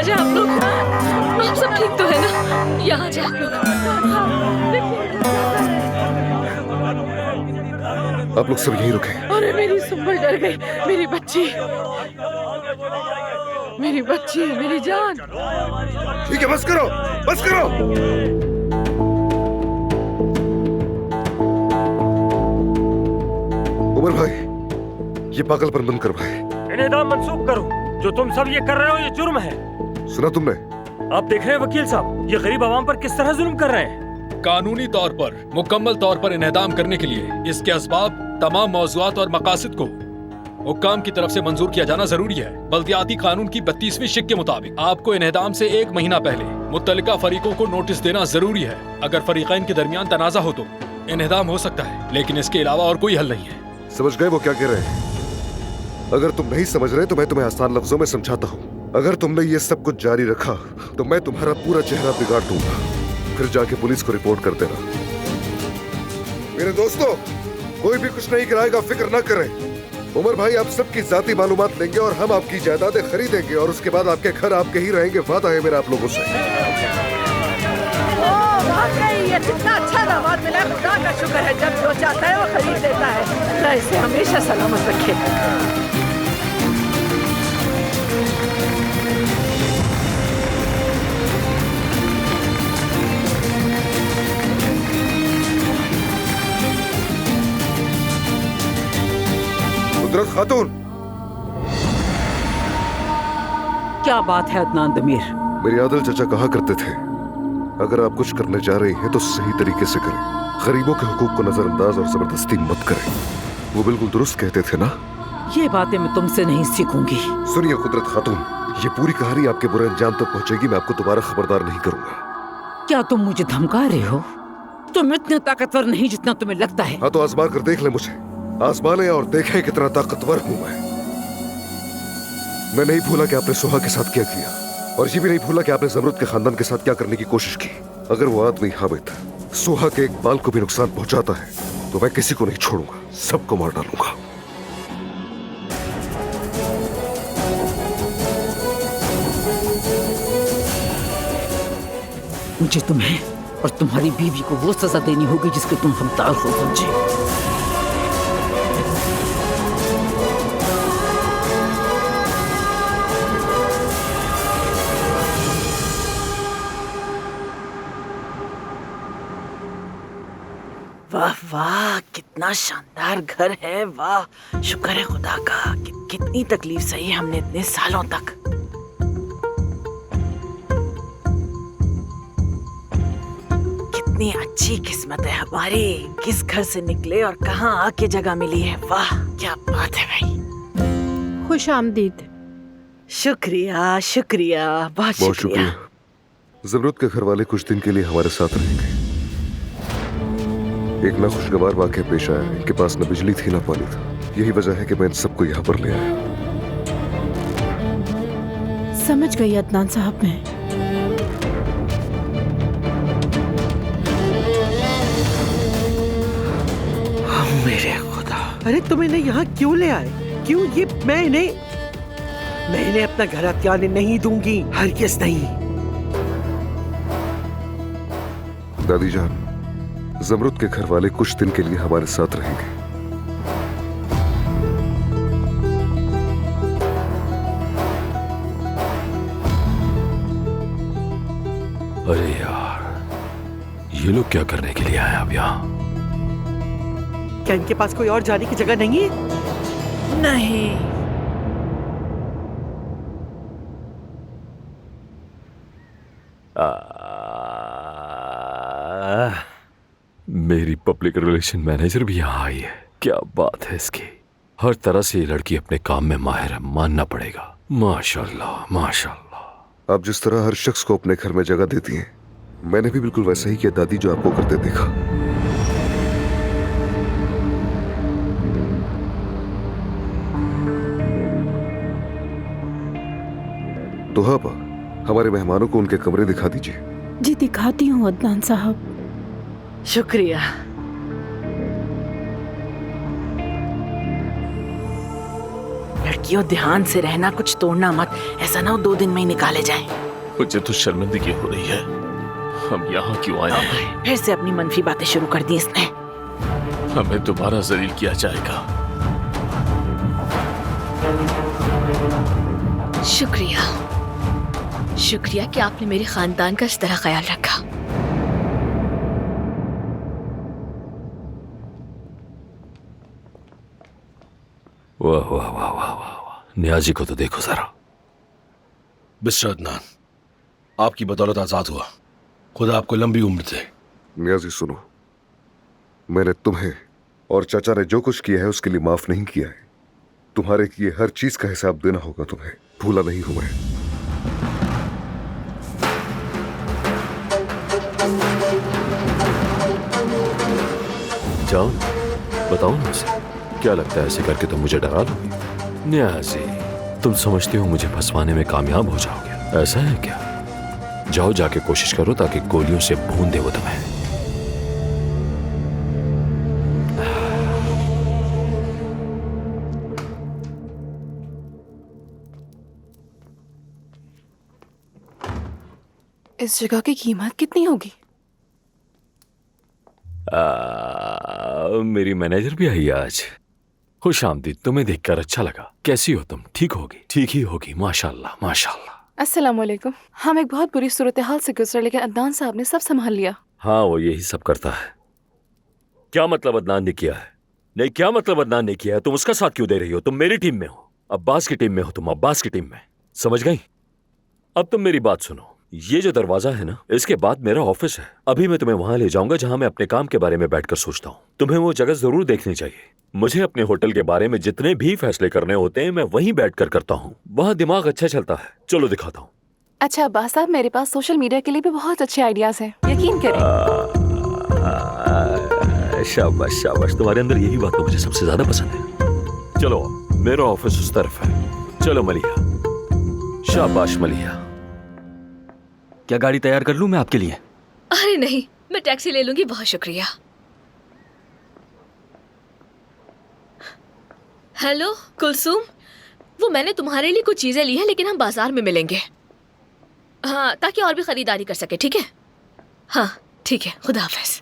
जाए आप लोग। आप सब ठीक तो है ना? यहाँ जाए आप लोग। आप लोग सब यहीं रुके। अरे मेरी सुम्बल डर गई। मेरी बच्ची, मेरी बच्ची, मेरी जान। ठीक है, बस करो, बस करो। उमर भाई, ये पागलपन बंद कर भाई। इनेदाम मंसूख करो। जो तुम सब ये कर रहे हो ये जुर्म है। सुना तुमने? आप देख रहे हैं वकील साहब, ये गरीब आवाम पर किस तरह जुल्म कर रहे हैं। कानूनी तौर पर मुकम्मल तौर पर इनेदाम करने के लिए इसके असबाब, तमाम मौज़ूआत और मकासद को हुक्काम की तरफ से मंजूर किया जाना जरूरी है। बल्दियाती कानून की 32वीं शिक के मुताबिक आपको इनेदाम से 1 महीना पहले मुत्तलिका फरीकों को नोटिस देना जरूरी है। अगर फरीकैन के दरमियान तनाज़ा हो तो इनेदाम हो सकता है, लेकिन इसके अलावा और कोई हल नहीं है। समझ गए वो क्या कह रहे हैं? अगर तुम नहीं समझ रहे तो मैं तुम्हें आसान लफ्जों में समझाता हूँ। अगर तुमने ये सब कुछ जारी रखा तो मैं तुम्हारा पूरा चेहरा बिगाड़ दूंगा, फिर जाके पुलिस को रिपोर्ट कर देना। मेरे दोस्तों, कोई भी कुछ नहीं कराएगा, फिक्र ना करें। उमर भाई आप सबकी जाती मालूमात लेंगे और हम आपकी जायदादें खरीदेंगे और उसके बाद आपके घर आपके ही रहेंगे। वादा है मेरा आप लोगों से। ये कितना अच्छा दामाद मिला है, खुदा का शुक्र है। जब जो चाहता है वो खरीद लेता है। अल्लाह इसे हमेशा सलामत रखे। कुदरत खातून, क्या बात है अदनान दमीर? मेरे आदल चचा कहा करते थे, अगर आप कुछ करने जा रही हैं तो सही तरीके से करें, गरीबों के हुकूक को नजरअंदाज और जबरदस्ती मत करें। वो बिल्कुल दुरुस्त कहते थे ना? ये बातें मैं तुमसे नहीं सीखूंगी। सुनिए कुदरत खातून, ये पूरी कहानी आपके बुरे अंजाम तक पहुंचेगी। मैं आपको दोबारा खबरदार नहीं करूंगा। क्या तुम मुझे धमका रहे हो? तुम इतने ताकतवर नहीं जितना तुम्हें लगता है। हाँ तो आजमा कर देख ले मुझे, आजमा ले और देखें कितना ताकतवर हूं मैं नहीं भूला कि आपने सुहा के साथ क्या किया, और ये भी नहीं भूला कि आपने जमरुद के खानदान के साथ क्या करने की कोशिश की। अगर वो आदमी हामिद सुहा के एक बाल को भी नुकसान पहुंचाता है तो मैं किसी को नहीं छोड़ूंगा, सबको मार डालूंगा। मुझे तुम्हें और तुम्हारी बीवी को वो सजा देनी होगी जिसके तुम हकदार हो समझे। वाह वाह, कितना शानदार घर है। वाह, शुक्र है खुदा का। कितनी तकलीफ सही हमने इतने सालों तक। कितनी अच्छी किस्मत है हमारी, किस घर से निकले और कहाँ आके जगह मिली है। वाह क्या बात है भाई। खुश आमदीद। शुक्रिया शुक्रिया, बहुत शुक्रिया। जमरुद के घर वाले कुछ दिन के लिए हमारे साथ रहेंगे। एक नाखुशगवार वाक़या पेश आया। इनके पास न बिजली थी न पानी था। यही वजह है कि मैं इन सबको यहाँ पर ले आया। समझ गई अदनान साहब। मैं मेरे खुदा, अरे तुम इन्हें यहाँ क्यों ले आए? क्यों? ये मैं इन्हें अपना घर हथियाने नहीं दूंगी, हरगिज़ नहीं। दादी जान, जमरुद के घर वाले कुछ दिन के लिए हमारे साथ रहेंगे। अरे यार, ये लोग क्या करने के लिए आए अब यहाँ? क्या इनके पास कोई और जाने की जगह नहीं है? नहीं। मेरी पब्लिक रिलेशन मैनेजर भी यहाँ आई है। क्या बात है इसकी। हर तरह से ये लड़की अपने काम में माहिर है, मानना पड़ेगा। माशाल्लाह माशाल्लाह। आप जिस तरह हर शख्स को अपने घर में जगह देती हैं, मैंने भी बिल्कुल वैसा ही किया दादी, जो आपको करते देखा। तो आप हमारे मेहमानों को उनके कमरे दिखा दीजिए। जी दिखाती हूँ अदनान साहब। शुक्रिया। यो ध्यान से रहना, कुछ तोड़ना मत, ऐसा ना हो 2 दिन में ही निकाले जाए। मुझे तो शर्मिंदगी हो रही है। हम यहाँ क्यों आए हैं? फिर से अपनी मनफी बातें शुरू कर दी इसने। हमें दोबारा जलील किया जाएगा। शुक्रिया, शुक्रिया कि आपने मेरे खानदान का इस तरह ख्याल रखा। वाह वाह वाह वाह वाह, नियाजी को तो देखो जरा। मिस्टर अदनान, आपकी बदौलत आजाद हुआ। खुदा आपको लंबी उम्र दे। नियाजी सुनो, मैंने तुम्हें और चाचा ने जो कुछ किया है उसके लिए माफ नहीं किया है। तुम्हारे किए हर चीज का हिसाब देना होगा तुम्हें, भूला नहीं हूं मैं। जाओ बताओ ना मुझे, क्या लगता है ऐसे करके तुम मुझे डरा लोगे? नियाजी, तुम समझते हो मुझे फंसवाने में कामयाब हो जाओगे, ऐसा है क्या? जाओ जाके कोशिश करो ताकि गोलियों से भून दे वो तुम्हें। इस जगह की कीमत कितनी होगी? मेरी मैनेजर भी आई आज। खुश आमदीद, तुम्हें देखकर अच्छा लगा। कैसी हो तुम? ठीक होगी? ठीक ही होगी, माशाल्लाह माशाल्लाह। अस्सलाम वालेकुम। हम एक बहुत बुरी सूरत हाल से गुजरे, लेकिन अदनान साहब ने सब संभाल लिया। हाँ, वो यही सब करता है। क्या मतलब अदनान ने किया है? नहीं, क्या मतलब अदनान ने किया है? तुम उसका साथ क्यों दे रही हो? तुम मेरी टीम में हो, अब्बास की टीम में हो, तुम अब्बास की टीम में। समझ गई? अब तुम मेरी बात सुनो, ये जो दरवाजा है ना, इसके बाद मेरा ऑफिस है। अभी मैं तुम्हें वहां ले जाऊंगा जहां मैं अपने काम के बारे में बैठकर सोचता हूँ। तुम्हें वो जगह जरूर देखनी चाहिए। मुझे अपने होटल के बारे में जितने भी फैसले करने होते हैं मैं वहीं बैठकर करता हूँ। वहाँ दिमाग अच्छा चलता है। चलो दिखाता हूँ। अच्छा अब्बास साहब, मेरे पास सोशल मीडिया के लिए भी बहुत अच्छे आइडियाज हैं, यकीन करें। शाबाश शाबाश, तुम्हारे अंदर यही बात तो मुझे सबसे ज्यादा पसंद है। चलो, मेरा ऑफिस उस तरफ है। चलो मलिया। शाबाश मलिया। क्या गाड़ी तैयार कर लूं मैं आपके लिए? अरे नहीं, मैं टैक्सी ले लूंगी, बहुत शुक्रिया। हेलो कुलसूम, वो मैंने तुम्हारे लिए कुछ चीजें ली हैं, लेकिन हम बाजार में मिलेंगे। हाँ, ताकि और भी खरीदारी कर सके। ठीक है? हाँ ठीक है, खुदा हाफिज।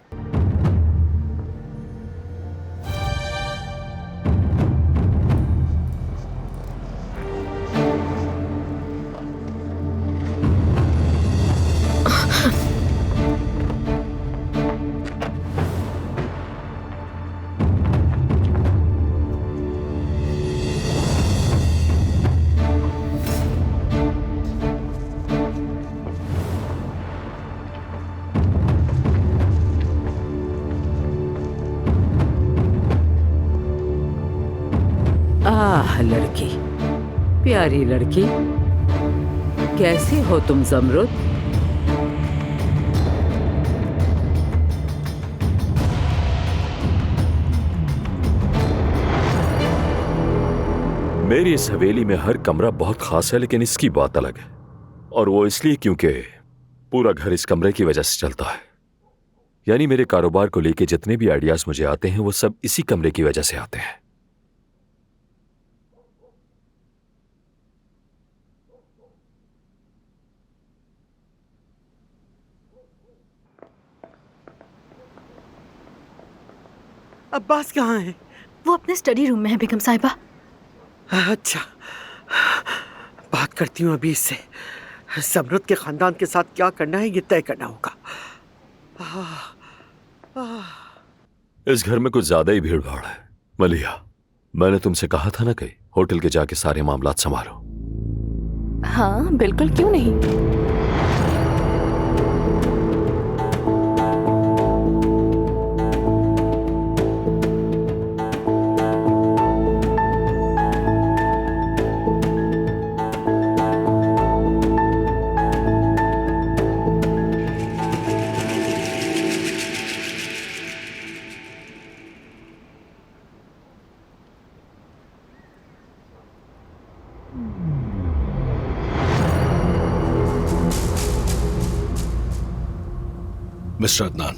आह लड़की, प्यारी लड़की, कैसी हो तुम ज़मरुद? मेरी इस हवेली में हर कमरा बहुत खास है, लेकिन इसकी बात अलग है। और वो इसलिए क्योंकि पूरा घर इस कमरे की वजह से चलता है। यानी मेरे कारोबार को लेके जितने भी आइडियाज मुझे आते हैं वो सब इसी कमरे की वजह से आते हैं। अब्बास कहाँ है? वो अपने स्टडी रूम में है बेगम साहिबा। अच्छा, बात करती हूँ अभी इससे। ज़मरुद के खानदान के साथ क्या करना है ये तय करना होगा। इस घर में कुछ ज्यादा ही भीड़ भाड़ है। मलिया, मैंने तुमसे कहा था ना कि होटल के जाके सारे मामलात संभालो। हाँ बिल्कुल, क्यों नहीं। मिस्टर अदनान,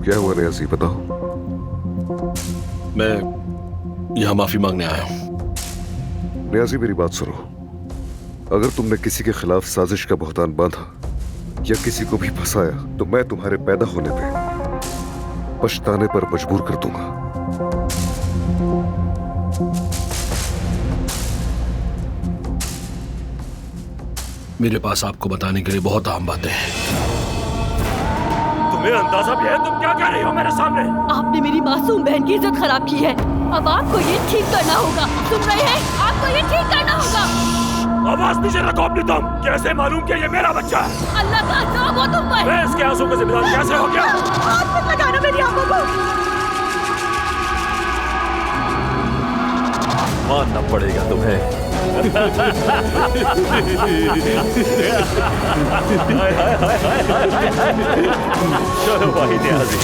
क्या हुआ नियाजी, बताओ। मैं यहाँ माफी मांगने आया हूँ। नियाजी मेरी बात सुनो, अगर तुमने किसी के खिलाफ साजिश का बहतान बांधा या किसी को भी फंसाया तो मैं तुम्हारे पैदा होने पे पछताने पर मजबूर कर दूंगा। मेरे पास आपको बताने के लिए बहुत अहम बातें हैं। तुम्हें अंदाजा भी है तुम क्या कह रही हो मेरे सामने? आपने मेरी मासूम बहन की इज्जत खराब की है। अब आपको ये ठीक करना होगा। सुन रहे हैं? आपको ये ठीक करना होगा। आवाज नीचे रखो अपनी तुम। कैसे मालूम कि ये मेरा बच्चा है? अल्लाह का अज़ाब हो तुम पर। मैं इसके आंसू का जिम्मेदार कैसे हो गया? हाथ मत लगाना मेरी आंखों को। मानना पड़ेगा तुम्हें। चलो भाई न्याजी।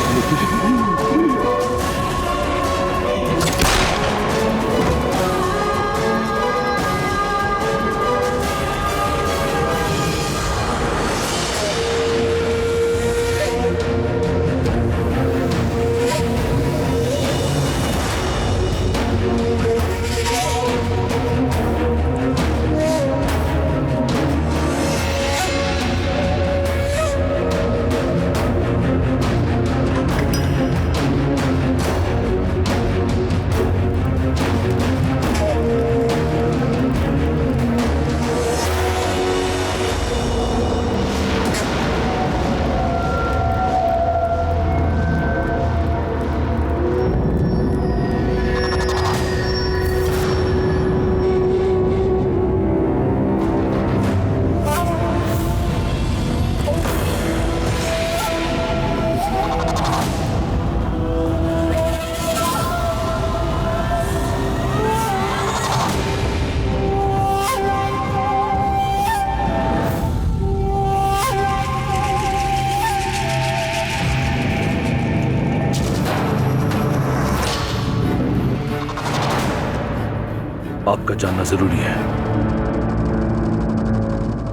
आपका जानना जरूरी है।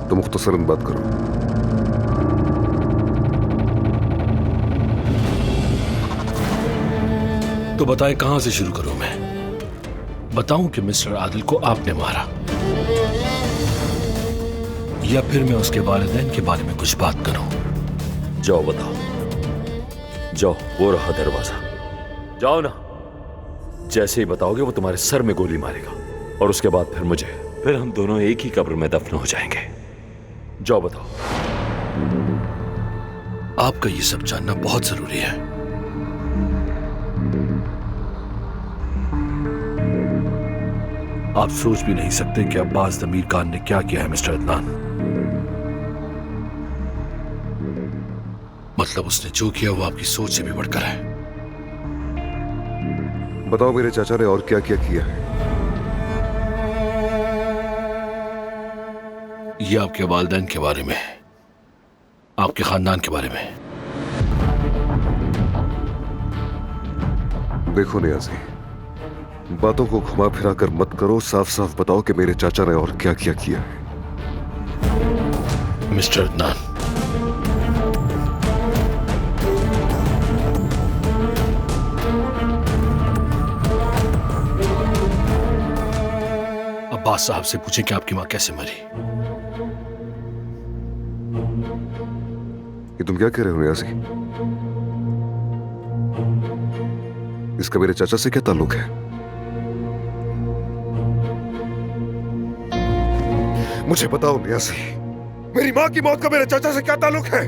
तो मुख्तसरन बात करो। तो बताएं कहां से शुरू करूं मैं? बताऊं कि मिस्टर आदिल को आपने मारा, या फिर मैं उसके वालिदैन के बारे में कुछ बात करूं? जाओ बताओ, जाओ, वो रहा दरवाजा, जाओ ना। जैसे ही बताओगे वो तुम्हारे सर में गोली मारेगा और उसके बाद फिर मुझे, फिर हम दोनों एक ही कब्र में दफन हो जाएंगे। जाओ बताओ। आपका ये सब जानना बहुत जरूरी है। आप सोच भी नहीं सकते कि अब्बास दमीर खान ने क्या किया है मिस्टर अदनान। मतलब उसने जो किया वो आपकी सोच से भी बढ़कर है। बताओ मेरे चाचा ने और क्या क्या किया है? ये आपके वालिदैन के बारे में, आपके खानदान के बारे में। देखो नियाजी, बातों को घुमा फिरा कर मत करो, साफ साफ बताओ कि मेरे चाचा ने और क्या क्या किया है। मिस्टर अदनान, अब्बास साहब से पूछें कि आपकी मां कैसे मरी। ये तुम क्या कह रहे हो नियाजी? इसका मेरे चाचा से क्या ताल्लुक है? मुझे बताओ नियाजी, मेरी मां की मौत का मेरे चाचा से क्या ताल्लुक है?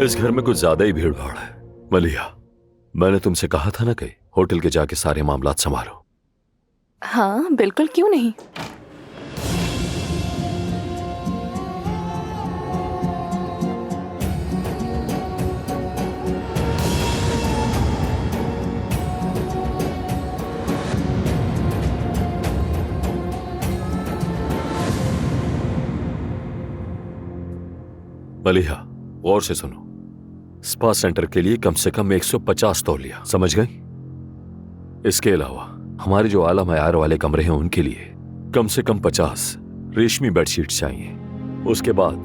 इस घर में कुछ ज्यादा ही भीड़ भाड़ है। मलिया, मैंने तुमसे कहा था ना कि होटल के जाके सारे मामलात संभालो। हाँ बिल्कुल, क्यों नहीं। मलिहा, गौर से सुनो। स्पा सेंटर के लिए कम से कम 150 तौलिया, समझ गई? इसके अलावा हमारे जो आला मयार वाले कमरे हैं उनके लिए कम से कम 50 रेशमी बेडशीट चाहिए। उसके बाद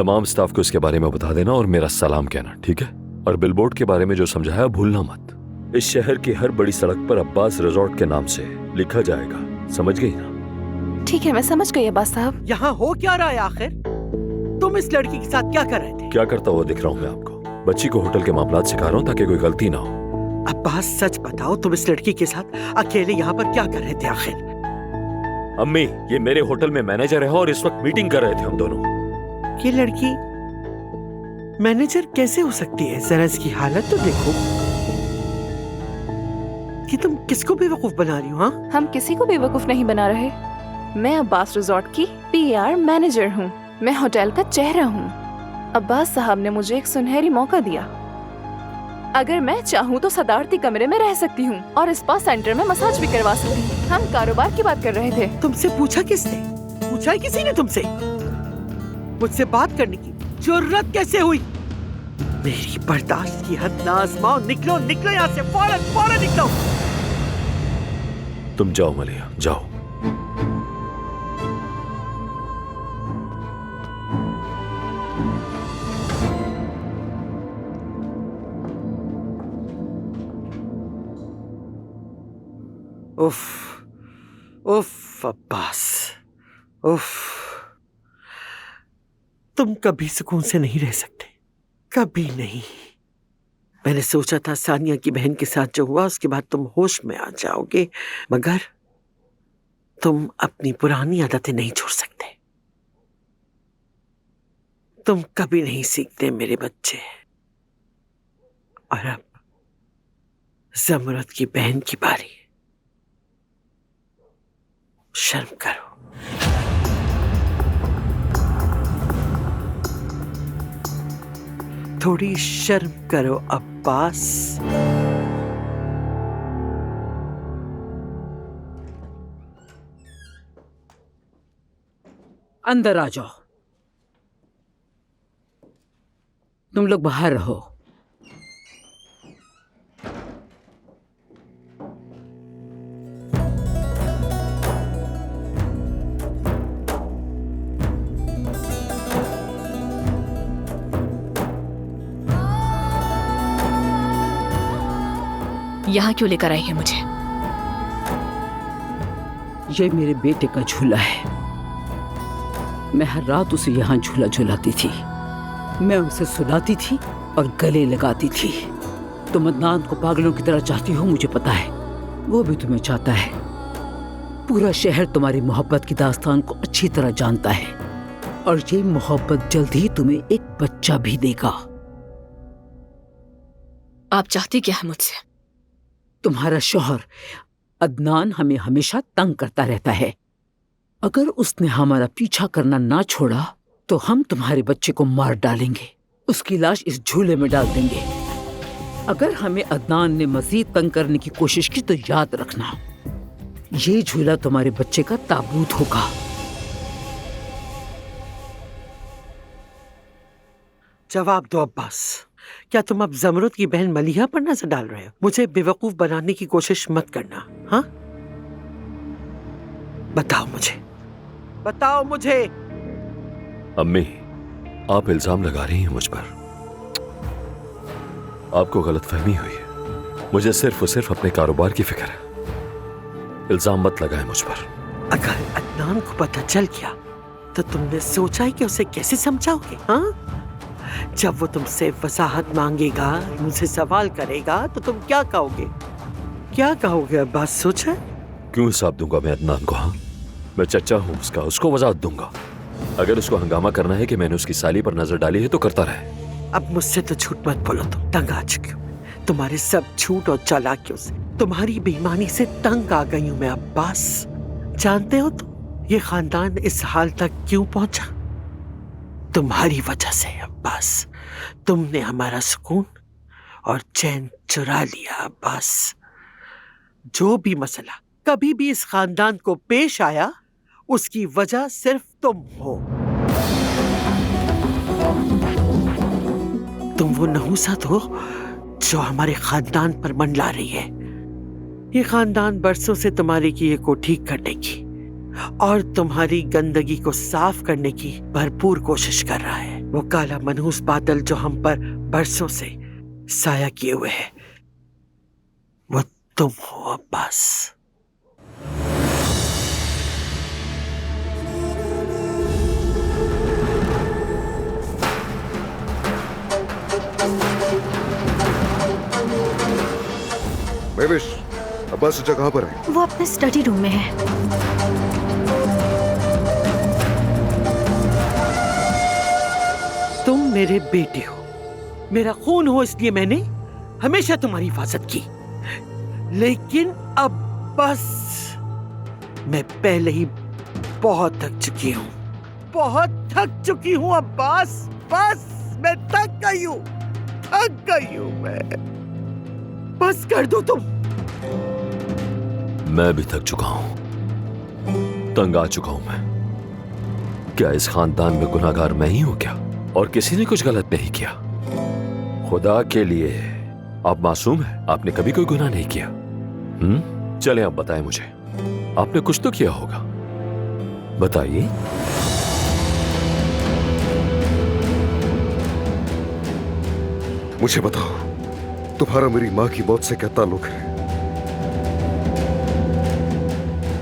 तमाम स्टाफ को इसके बारे में बता देना और मेरा सलाम कहना, ठीक है? और बिलबोर्ड के बारे में जो समझाया भूलना मत। इस शहर की हर बड़ी सड़क पर अब्बास रिजॉर्ट के नाम से लिखा जाएगा, समझ गई ना? ठीक है, मैं समझ गई अब्बास साहब। यहाँ हो क्या रहा है आखिर? तुम इस लड़की के साथ क्या कर रहे थे? क्या करता हुआ दिख रहा हूँ मैं आपको? बच्ची को होटल के मामलात सिखा रहा हूँ ताकि कोई गलती ना हो। अब्बास सच बताओ, तुम इस लड़की के साथ अकेले यहाँ पर क्या कर रहे थे आखिर? अम्मी, ये मेरे होटल में मैनेजर है और इस वक्त मीटिंग कर रहे थे हम दोनों। ये लड़की मैनेजर कैसे हो सकती है? जरा इसकी हालत तो देखो कि तुम किसको बेवकूफ बना रही हो? हाँ, हम किसी को बेवकूफ नहीं बना रहे। मैं अब्बास रिजॉर्ट की PR मैनेजर हूँ। मैं होटल का चेहरा हूँ। अब्बास साहब ने मुझे एक सुनहरी मौका दिया। अगर मैं चाहूँ तो सदारती कमरे में रह सकती हूँ और स्पा सेंटर में मसाज भी करवा सकती हूँ। हम कारोबार की बात कर रहे थे। तुमसे पूछा किसने? पूछा है किसी ने तुमसे? मुझसे बात करने की जरूरत कैसे हुई? मेरी बर्दाश्त की हद ना आजमाओ। निकलो निकलो यहाँ से, फौरन फौरन निकलो। तुम जाओ मलिया, जाओ। उफ, उफ अब्बास, उफ। तुम कभी सुकून से नहीं रह सकते, कभी नहीं। मैंने सोचा था सानिया की बहन के साथ जो हुआ उसके बाद तुम होश में आ जाओगे, मगर तुम अपनी पुरानी आदतें नहीं छोड़ सकते। तुम कभी नहीं सीखते मेरे बच्चे। और अब जमरत की बहन की बारी। शर्म करो। थोड़ी शर्म करो अब्बास। अंदर आ जाओ। तुम लोग बाहर रहो। यहाँ क्यों लेकर आई है मुझे? ये मेरे बेटे का झूला है। मैं हर रात उसे यहाँ झूला झुलाती थी। मैं उसे सुलाती थी और गले लगाती थी। तुम अदनान को पागलों की तरह चाहती हो, मुझे पता है। वो भी तुम्हें चाहता है। पूरा शहर तुम्हारी मोहब्बत की दास्तान को अच्छी तरह जानता है और ये मोहब्बत जल्द ही तुम्हें एक बच्चा भी देगा। आप चाहती क्या है मुझसे? तुम्हारा शौहर अदनान हमें हमेशा तंग करता रहता है। अगर उसने हमारा पीछा करना ना छोड़ा तो हम तुम्हारे बच्चे को मार डालेंगे, उसकी लाश इस झूले में डाल देंगे। अगर हमें अदनान ने मजीद तंग करने की कोशिश की तो याद रखना, ये झूला तुम्हारे बच्चे का ताबूत होगा। जवाब दो अब्बास, क्या तुम अब जमरुद की बहन मलिहा पर नजर डाल रहे हो? मुझे बेवकूफ बनाने की कोशिश मत करना। हाँ, बताओ मुझे, बताओ मुझे। अम्मी, आप इल्जाम लगा रही हैं मुझ पर। आपको गलतफहमी हुई है। मुझे सिर्फ और सिर्फ अपने कारोबार की फिक्र है। इल्जाम मत लगाएं मुझ पर। अगर अदनान को पता चल गया तो तुमने सोचा है कि उसे कैसे समझाओगे? हाँ, जब वो तुमसे वजाहत मांगेगा, मुझसे सवाल करेगा तो तुम क्या कहोगे? क्या कहोगे अब्बास, सोचा? क्यों हिसाब दूंगा मैं अदनान को? हाँ, मैं चचा हूँ उसका, उसको वजाहत दूंगा। अगर उसको हंगामा करना है कि मैंने उसकी साली पर नजर डाली है तो करता रहे। अब मुझसे तो झूठ मत बोलो, तुम तंग आ चुकी हो तुम्हारे सब झूठ और चालाकियों से। तुम्हारी बेईमानी से तंग आ गई हूं मैं अब्बास। जानते हो तुम ये खानदान इस हाल तक क्यों पहुंचा? तुम्हारी वजह से अब्बास। तुमने हमारा सुकून और चैन चुरा लिया अब्बास। जो भी मसला कभी भी इस खानदान को पेश आया उसकी वजह सिर्फ तुम हो। तुम वो नहूसत हो जो हमारे खानदान पर मंडला रही है। ये खानदान बरसों से तुम्हारी किए को ठीक करने की और तुम्हारी गंदगी को साफ करने की भरपूर कोशिश कर रहा है। वो काला मनहूस बादल जो हम पर बरसों से साया किए हुए है, वो तुम हो अब्बास। महविश, अब्बास चाचा कहाँ पर है? वो अपने स्टडी रूम में है। तुम मेरे बेटे हो, मेरा खून हो, इसलिए मैंने हमेशा तुम्हारी हिफाजत की। लेकिन अब बस, मैं पहले ही बहुत थक चुकी हूँ, बहुत थक चुकी हूँ अब्बास। बस, मैं थक गई हूँ, थक गई हूँ मैं। बस कर दो तुम। मैं भी थक चुका हूं, तंग आ चुका हूं मैं। क्या इस खानदान में गुनाहगार मैं ही हूं क्या? और किसी ने कुछ गलत नहीं किया? खुदा के लिए, आप मासूम हैं, आपने कभी कोई गुनाह नहीं किया। चलें आप बताएं मुझे, आपने कुछ तो किया होगा, बताइए। मुझे बताओ, तुम्हारा मेरी माँ की मौत से क्या ताल्लुक है?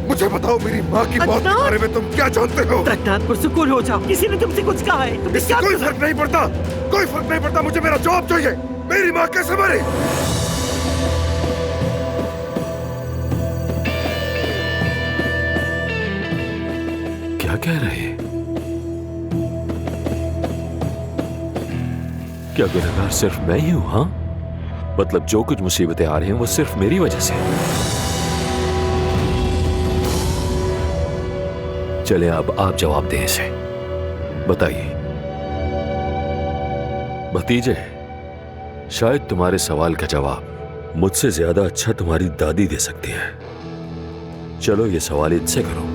मुझे बताओ, मेरी माँ की मौत के बारे में तुम क्या जानते हो? अदनान, पुरसुकून हो जाओ। किसी ने तुमसे कुछ कहा है? तुम इससे कोई फर्क नहीं पड़ता, कोई फर्क नहीं पड़ता। मुझे मेरा जवाब चाहिए। मेरी माँ कैसे मरी? क्या कह रहे हैं? क्या गुनहगार सिर्फ मैं ही हूं? हाँ, मतलब जो कुछ मुसीबतें आ रही हैं वो सिर्फ मेरी वजह से। चले अब आप जवाब दें इसे, बताइए। भतीजे, शायद तुम्हारे सवाल का जवाब मुझसे ज्यादा अच्छा तुम्हारी दादी दे सकती है। चलो ये सवाल इनसे करो।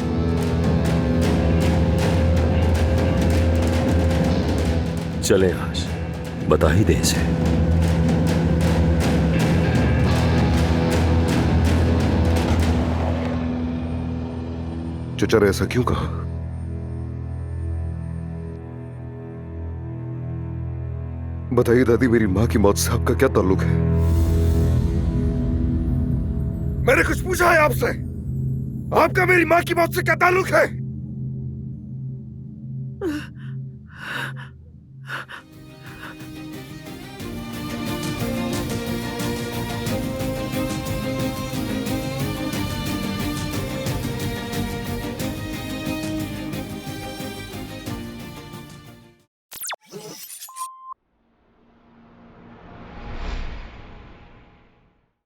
चले आज, बता ही दे इसे। चचा ने ऐसा क्यों कहा? बताइए दादी, मेरी माँ की मौत से आपका क्या ताल्लुक है? मैंने कुछ पूछा है आपसे? आपका मेरी माँ की मौत से क्या ताल्लुक है?